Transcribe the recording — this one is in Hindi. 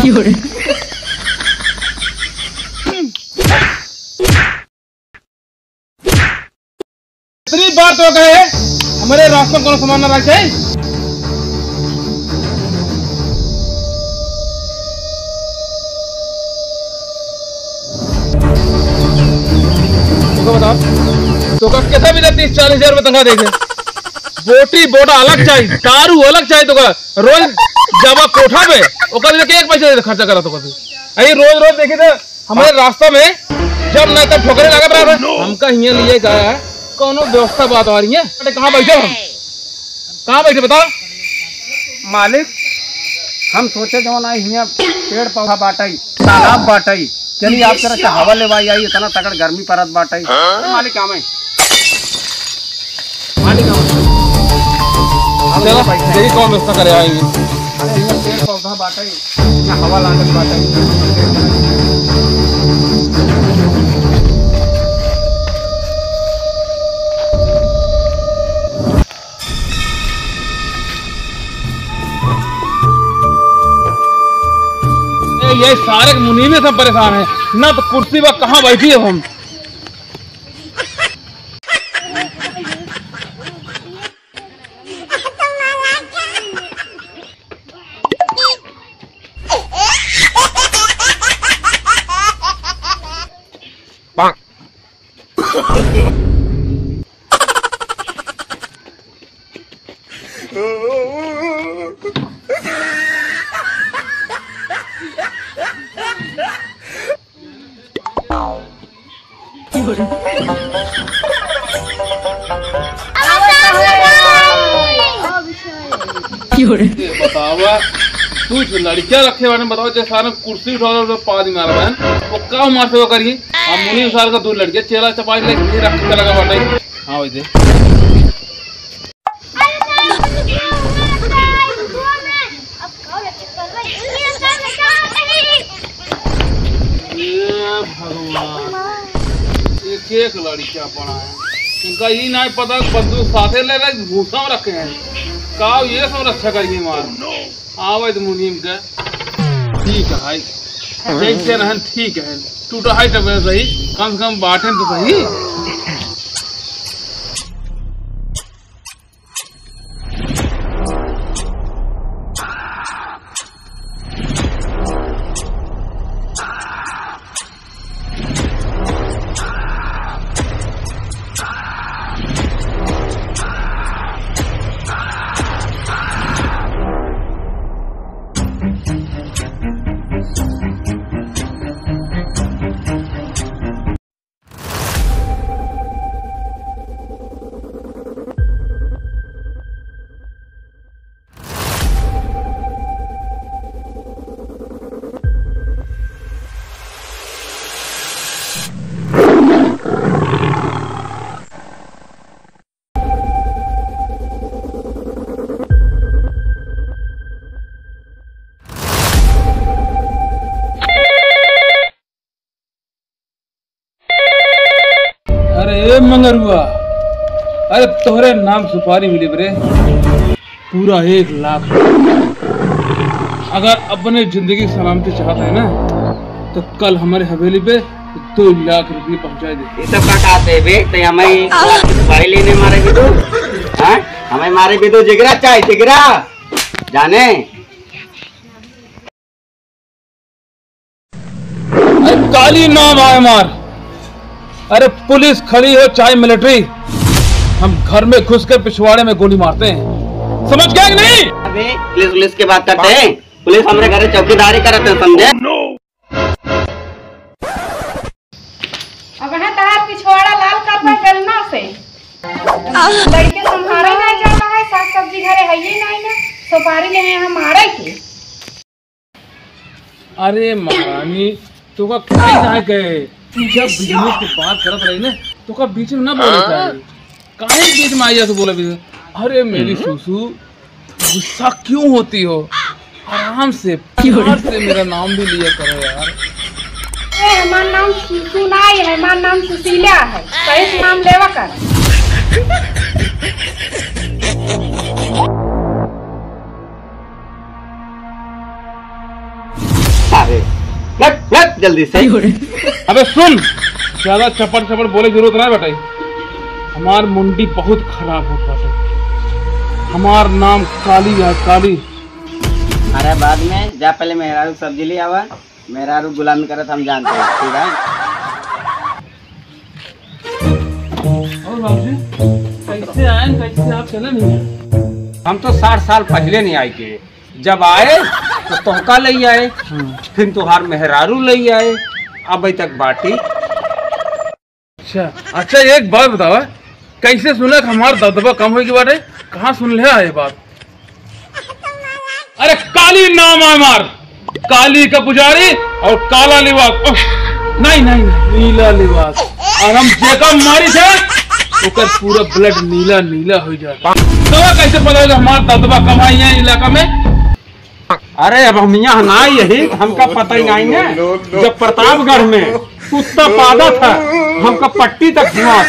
इतनी बार तो कहे हमारे रास्ते में कोनो सामान न रखे। तो बताओ तो कैसा भी 30-40 हजार रुपये तनख्वाह देखे। बोटी बोटा अलग चाहिए, दारू अलग चाहिए। तो रोज जब कोठा पे एक पैसे खर्चा करा। तो कभी अरे रोज रोज देखे तो हमारे रास्ता में जब न तब ठोकरे लागत रहा था। हमका हिया लिए गया कोनो व्यवस्था बात आ रही है। अरे कहाँ बैठे हम, कहाँ बैठे बताओ मालिक। हम सोचे जो ना हिया पेड़ पौधा बाटाई, तालाब बाटाई, चलिए आप तरह से हवा लेवाई आई। इतना तगड़ गर्मी परत बाटाई। मालिक काम है, मालिक कौन व्यवस्था करे आएंगे। पेड़ पौधा बाटाई, हवा लागत बाटाई। ये सारे मुनीम सब परेशान है ना। तो कुर्सी पर कहाँ बैठी है हम। बतावा तू लड़कियां रखे बारे में बताओ। जैसा कुर्सी उठा तो पाद मारा बहन वो का मार से वो करिए। अब मुनी साल का 2 लड़कियां चेला चपाई लेके रख के लगा बाटे। हाँ वैसे भगवान एक लड़कियां पड़ा है। उनका ये नहीं पता बंदूक साथे ले रहे भूसा में रखे हैं। का ये सब रक्षा करिए मार। आवे तो मुनीम का ठीक है जैसे रहन ठीक है। टूटा है तब सही, कम से कम बांटे तो सही। मंगरुआ अरे तोहरे नाम सुपारी मिली बरे पूरा 1 लाख। अगर अपने जिंदगी सलामती चाहते हैं ना तो कल हमारे हवेली पे 2 लाख रुपये पहुंचा दे। सब काटाते बे तो हमें सुपारी लेने मारे भी तो हाँ हमें मारे भी तो जिगरा चाहिए जिगरा जाने। काली नाम आए मार। अरे पुलिस खड़ी हो चाहे मिलिट्री, हम घर में घुस कर पिछवाड़े में गोली मारते हैं। समझ गए कि नहीं? अबे पुलिस की बात करते हैं। पुलिस हमारे घर चौकीदारी करते हैं समझे। अब है तार पिछवाड़ा लाल करना गलना से लड़के तुम्हारा नहीं जाता है। साग सब्जी घरे है ही नहीं ना। सुपारी ले हैं हमारे के। अरे महारानी तो का कहीं ना गए। जब बिजनेस की बात करत रही ना तो का बीच में ना बोले चाहिए। काहे बीच में आइया तो बोले भी। अरे मेरी सुसु गुस्सा क्यों होती हो। आराम से प्यार से मेरा नाम भी लिया करो यार। हमारा नाम सुसु नहीं है, हमारा नाम सुशीला है। सही नाम लेवा कर। लग जल्दी से। अबे सुन, ज्यादा चपड़ चपड़ बोले की जरूरत नहीं बेटा। हमार मुंडी बहुत खराब हो बाटे। हमार नाम काली है, काली। अरे बाद में जा, पहले मेहरारू सब्जी ले आवा। मेहरारू गुलामी करत हम जानते हैं, ठीक है। और बाबूजी कैसे आए, कैसे आप चले नहीं? हम तो 60 साल पहले नहीं आए के, जब आए तो तोहका ले आए, फिर तुहार मेहरारू ले आए, अब तक बाटी। अच्छा एक बात बतावा, कैसे सुना कि हमार दबदबा कम होगी बाटे? कहाँ सुन ले ये बात? अरे काली नाम है हमार, काली का पुजारी और काला लिबास। नहीं नहीं नीला लिबास। और हम जेका मारी थे ओकर पूरा ब्लड नीला नीला हो जाता। तो कैसे पता होगा हमार दबदबा कम आई है इलाका में? अरे अब हम यहाँ ना यही, हमका पता ही नहीं है। जब प्रतापगढ़ में कुत्ता पादा था, हमका पट्टी तक हुआ।